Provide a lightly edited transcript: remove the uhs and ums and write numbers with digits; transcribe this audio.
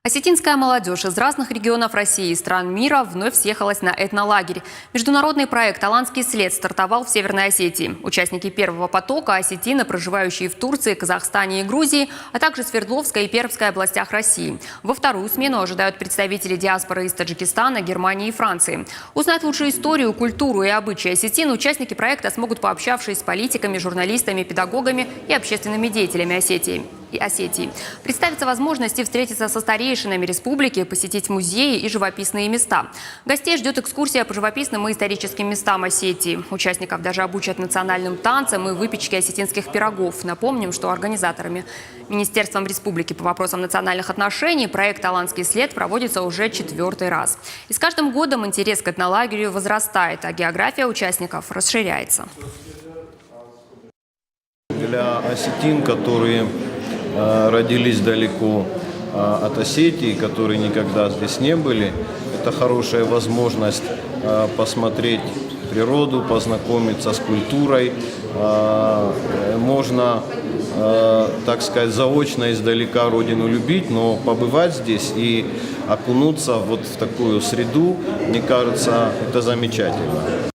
Осетинская молодежь из разных регионов России и стран мира вновь съехалась на этнолагерь. Международный проект «Аланский след» стартовал в Северной Осетии. Участники первого потока – осетины, проживающие в Турции, Казахстане и Грузии, а также Свердловской и Пермской областях России. Во вторую смену ожидают представители диаспоры из Таджикистана, Германии и Франции. Узнать лучшую историю, культуру и обычаи осетин участники проекта смогут, пообщавшись с политиками, журналистами, педагогами и общественными деятелями Осетии. Представится возможности встретиться со старейшинами республики, посетить музеи и живописные места. Гостей ждет экскурсия по живописным и историческим местам Осетии. Участников даже обучат национальным танцам и выпечке осетинских пирогов. Напомним, что организаторами Министерством республики по вопросам национальных отношений проект «Аланский след» проводится уже 4-й раз. И с каждым годом интерес к этнолагерю возрастает, а география участников расширяется. Для осетин, которые родились далеко от Осетии, которые никогда здесь не были, это хорошая возможность посмотреть природу, познакомиться с культурой. Можно, так сказать, заочно издалека родину любить, но побывать здесь и окунуться вот в такую среду, мне кажется, это замечательно.